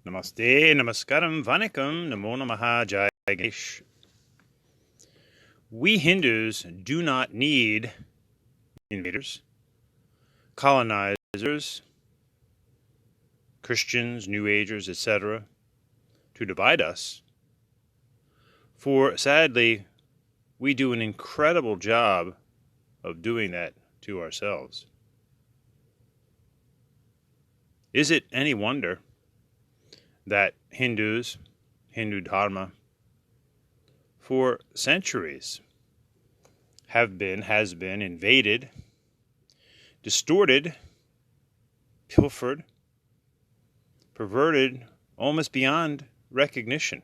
Namaste, Namaskaram, Vanakkam, Namo Namaha, Jai Ganesh. We Hindus do not need invaders, colonizers, Christians, New Agers, etc., to divide us. For sadly, we do an incredible job of doing that to ourselves. Is it any wonder that Hindus, Hindu Dharma, for centuries has been invaded, distorted, pilfered, perverted almost beyond recognition?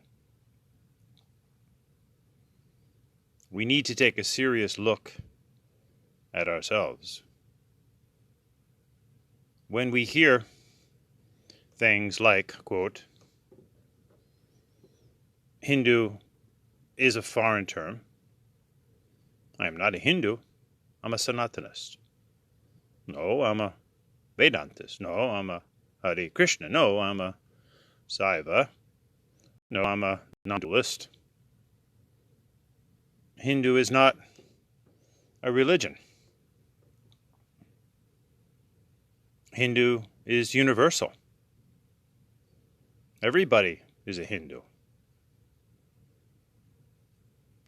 We need to take a serious look at ourselves. When we hear things like, quote, Hindu is a foreign term. I am not a Hindu. I'm a Sanatanist. No, I'm a Vedantist. No, I'm a Hare Krishna. No, I'm a Saiva. No, I'm a non-dualist. Hindu is not a religion. Hindu is universal. Everybody is a Hindu.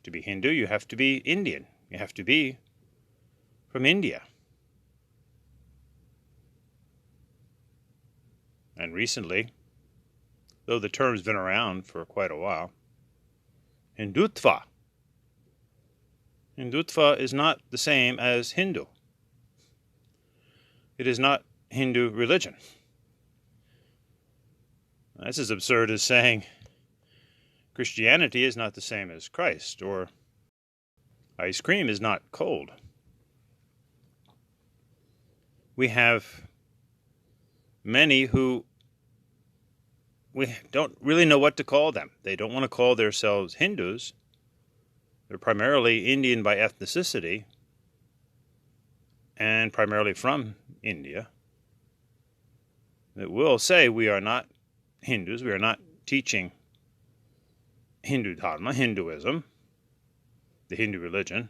To be Hindu, you have to be Indian. You have to be from India. And recently, though the term's been around for quite a while, Hindutva is not the same as Hindu. It is not Hindu religion. That's as absurd as saying Christianity is not the same as Christ, or ice cream is not cold. We have many who we don't really know what to call them. They don't want to call themselves Hindus. They're primarily Indian by ethnicity and primarily from India. That will say we are not Hindus. We are not teaching Hindu Dharma, Hinduism, the Hindu religion.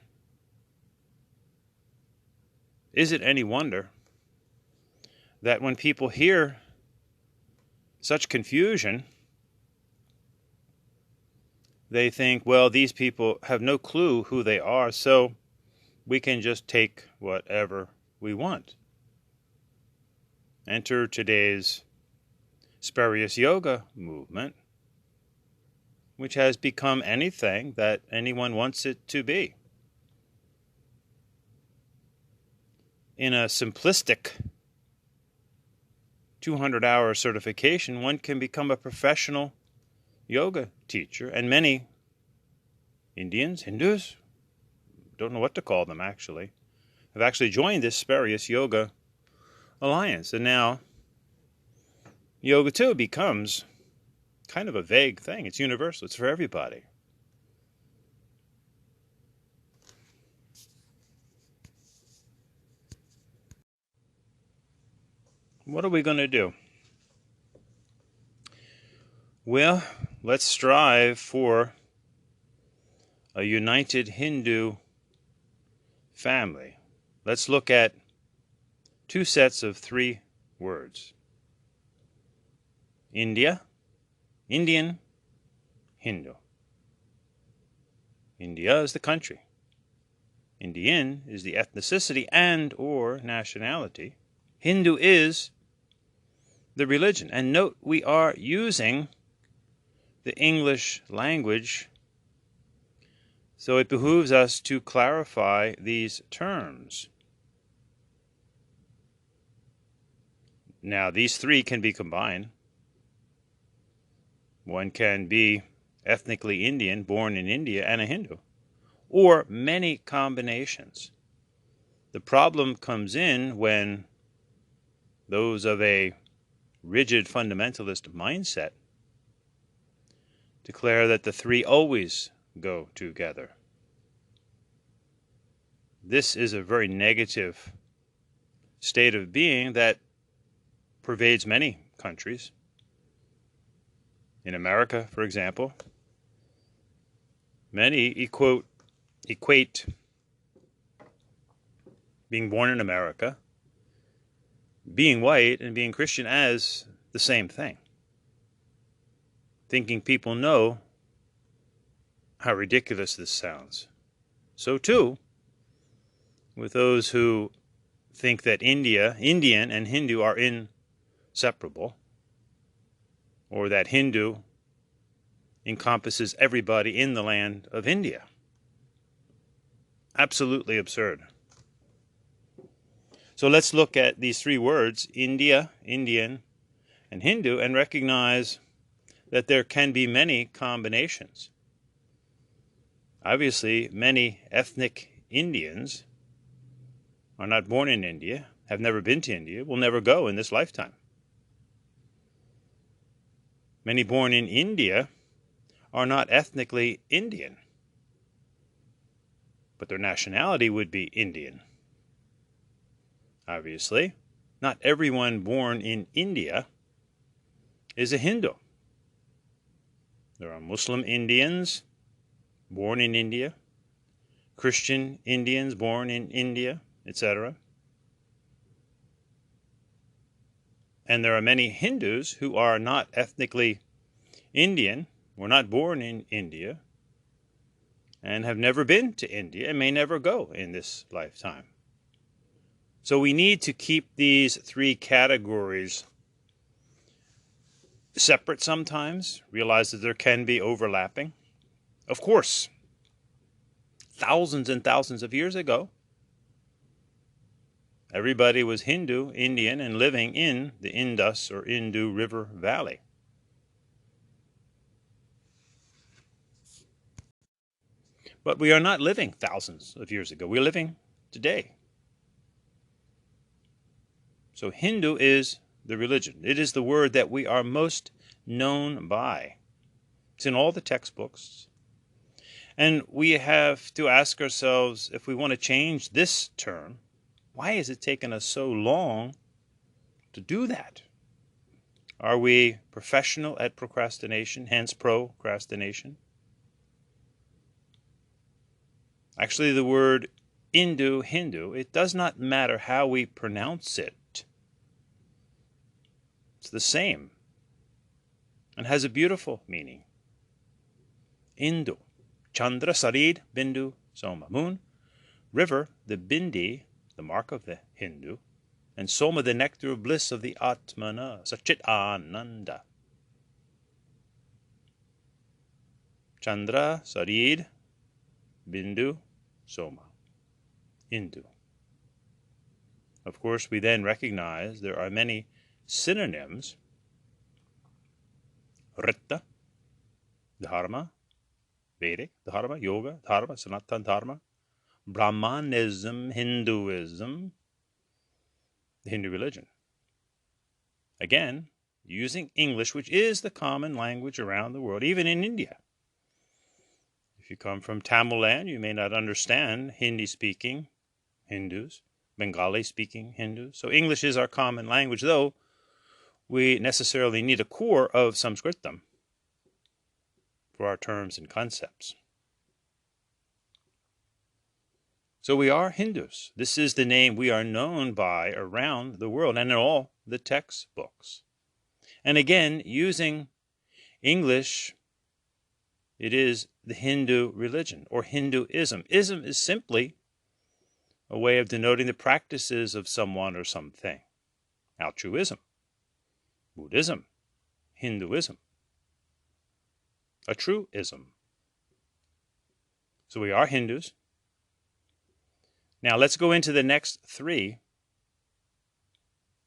Is it any wonder that when people hear such confusion, they think, well, these people have no clue who they are, so we can just take whatever we want. Enter today's spurious yoga movement, which has become anything that anyone wants it to be. In a simplistic 200-hour certification, one can become a professional yoga teacher, and many Indians, Hindus, don't know what to call them actually, have actually joined this spurious yoga alliance. And now yoga too becomes kind of a vague thing. It's universal. It's for everybody. What are we going to do? Well, let's strive for a united Hindu family. Let's look at two sets of 3 words. India, Indian, Hindu. India is the country. Indian is the ethnicity and or nationality. Hindu is the religion. And note, we are using the English language, so it behooves us to clarify these terms. Now, these 3 can be combined. One can be ethnically Indian, born in India, and a Hindu, or many combinations. The problem comes in when those of a rigid fundamentalist mindset declare that the 3 always go together. This is a very negative state of being that pervades many countries. In America, for example, many equate being born in America, being white, and being Christian as the same thing, thinking people know how ridiculous this sounds. So too, with those who think that Indian and Hindu are inseparable, or that Hindu encompasses everybody in the land of India. Absolutely absurd. So let's look at these three words, India, Indian, and Hindu, and recognize that there can be many combinations. Obviously, many ethnic Indians are not born in India, have never been to India, will never go in this lifetime. Many born in India are not ethnically Indian, but their nationality would be Indian. Obviously, not everyone born in India is a Hindu. There are Muslim Indians born in India, Christian Indians born in India, etc. And there are many Hindus who are not ethnically Indian, were not born in India, and have never been to India and may never go in this lifetime. So we need to keep these three categories separate sometimes, realize that there can be overlapping. Of course, thousands and thousands of years ago, everybody was Hindu, Indian, and living in the Indus or Indus River Valley. But we are not living thousands of years ago. We're living today. So Hindu is the religion. It is the word that we are most known by. It's in all the textbooks. And we have to ask ourselves, if we want to change this term, why has it taken us so long to do that? Are we professional at procrastination, hence procrastination? Actually, the word Hindu, it does not matter how we pronounce it. It's the same and has a beautiful meaning. Hindu, Chandra, Sarid, Bindu, Soma, moon, river, the Bindi, the mark of the Hindu, and Soma, the nectar of bliss of the Atmana, Sachit Ananda. Chandra, Sarid, Bindu, Soma, Hindu. Of course, we then recognize there are many synonyms. Rita, Dharma, Vedic, Dharma, Yoga, Dharma, Sanatana Dharma, Brahmanism, Hinduism, the Hindu religion. Again, using English, which is the common language around the world, even in India. If you come from Tamil land, you may not understand Hindi-speaking Hindus, Bengali-speaking Hindus. So English is our common language, though we necessarily need a core of Sanskritam for our terms and concepts. So we are Hindus. This is the name we are known by around the world and in all the textbooks. And again, using English, it is the Hindu religion or Hinduism. Ism is simply a way of denoting the practices of someone or something. Altruism, Buddhism, Hinduism, a true ism. So we are Hindus. Now let's go into the next three.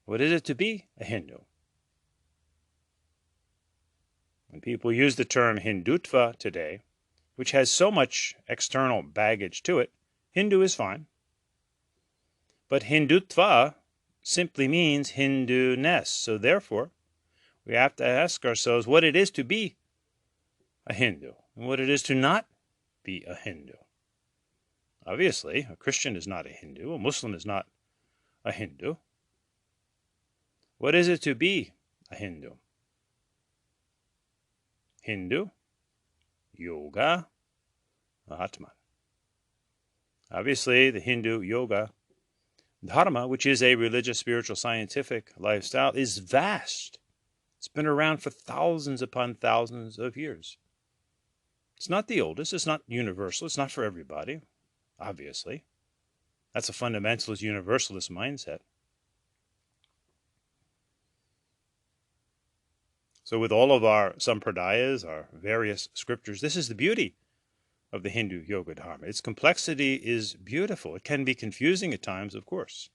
What is it to be a Hindu? When people use the term Hindutva today, which has so much external baggage to it, Hindu is fine. But Hindutva simply means Hindu-ness. So therefore, we have to ask ourselves what it is to be a Hindu and what it is to not be a Hindu. Obviously, a Christian is not a Hindu. A Muslim is not a Hindu. What is it to be a Hindu? Hindu, yoga, Atman. Obviously, the Hindu yoga dharma, which is a religious, spiritual, scientific lifestyle, is vast. It's been around for thousands upon thousands of years. It's not the oldest. It's not universal. It's not for everybody, obviously. That's a fundamentalist, universalist mindset. So with all of our sampradayas, our various scriptures, this is the beauty of the Hindu yoga dharma. Its complexity is beautiful. It can be confusing at times, of course.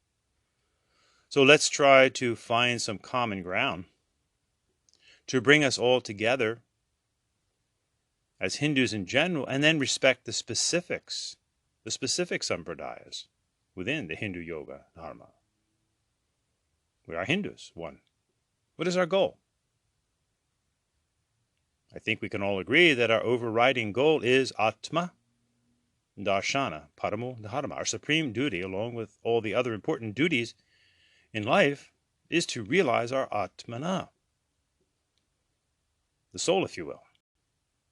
So let's try to find some common ground to bring us all together as Hindus in general, and then respect the specific sampradayas within the Hindu yoga dharma. We are Hindus, one. What is our goal? I think we can all agree that our overriding goal is Atma Darshana, Paramo Dharma. Our supreme duty, along with all the other important duties in life, is to realize our Atmana, the soul, if you will,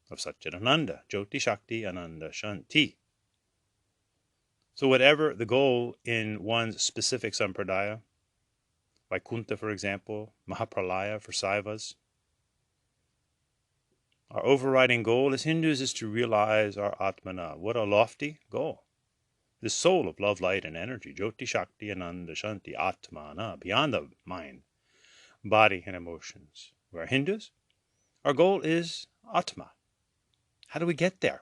of Satchidananda, Jyoti Shakti Ananda Shanti. So whatever the goal in one's specific sampradaya, Vaikuntha, for example, Mahapralaya for Saivas, our overriding goal as Hindus is to realize our Atmana. What a lofty goal. The soul of love, light, and energy, Jyoti Shakti Ananda Shanti, Atmana, beyond the mind, body, and emotions. We are Hindus. Our goal is Atma. How do we get there?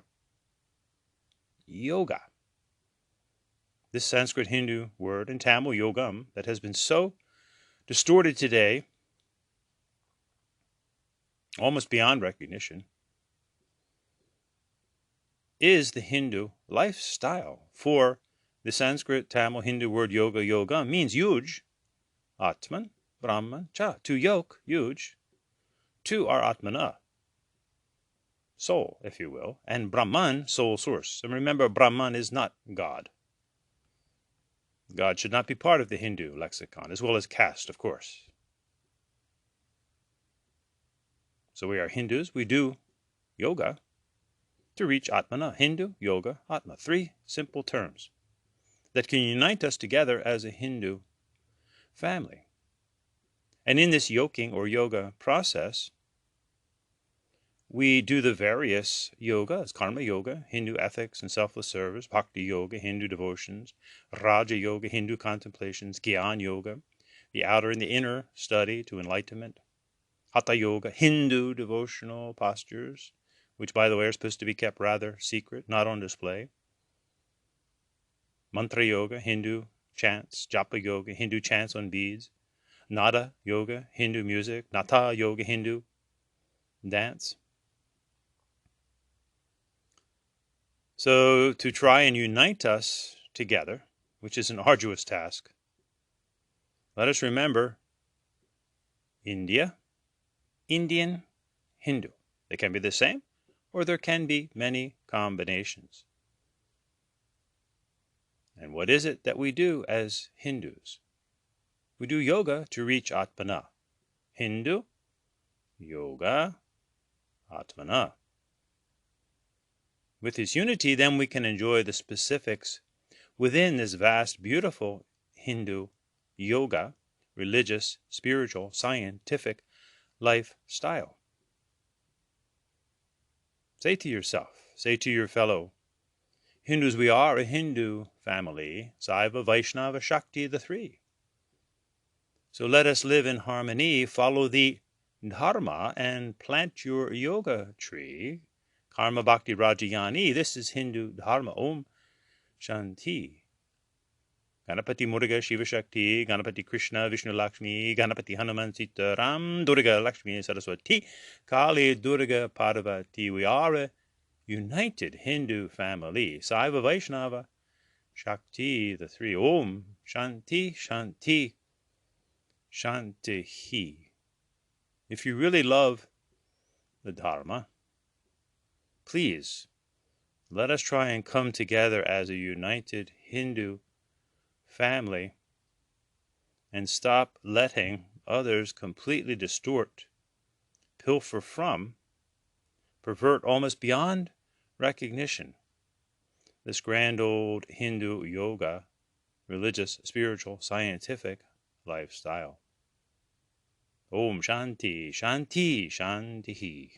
Yoga. This Sanskrit Hindu word in Tamil, yogam, that has been so distorted today, almost beyond recognition, is the Hindu lifestyle. For the Sanskrit Tamil Hindu word yoga, yogam, means yuj, Atman, Brahman, cha, to yoke, yuj, to our Atmana, soul, if you will, and Brahman, soul source. And remember, Brahman is not God. God should not be part of the Hindu lexicon, as well as caste, of course. So we are Hindus. We do yoga to reach Atmana. Hindu, yoga, Atma. Three simple terms that can unite us together as a Hindu family. And in this yoking or yoga process, we do the various yogas, karma yoga, Hindu ethics and selfless service, bhakti yoga, Hindu devotions, raja yoga, Hindu contemplations, gyan yoga, the outer and the inner study to enlightenment, hatha yoga, Hindu devotional postures, which, by the way, are supposed to be kept rather secret, not on display, mantra yoga, Hindu chants, japa yoga, Hindu chants on beads, nada yoga, Hindu music, nata yoga, Hindu dance. So to try and unite us together, which is an arduous task, let us remember India, Indian, Hindu. They can be the same, or there can be many combinations. And what is it that we do as Hindus? We do yoga to reach Atmana. Hindu, yoga, Atmana. With this unity, then we can enjoy the specifics within this vast, beautiful Hindu yoga, religious, spiritual, scientific lifestyle. Say to yourself, say to your fellow Hindus, we are a Hindu family, Saiva, Vaishnava, Shakti, the three. So let us live in harmony, follow the Dharma, and plant your yoga tree. Karma Bhakti Rajayani, this is Hindu Dharma. Om Shanti. Ganapati Muruga Shiva Shakti, Ganapati Krishna Vishnu Lakshmi, Ganapati Hanuman Sita Ram, Durga Lakshmi Saraswati, Kali Durga Parvati. We are a united Hindu family. Saiva Vaishnava Shakti, the three. Om Shanti Shanti Shanti. If you really love the Dharma, please let us try and come together as a united Hindu family and stop letting others completely distort, pilfer from pervert almost beyond recognition this grand old Hindu yoga, religious, spiritual, scientific lifestyle. Om Shanti, Shanti, Shanti.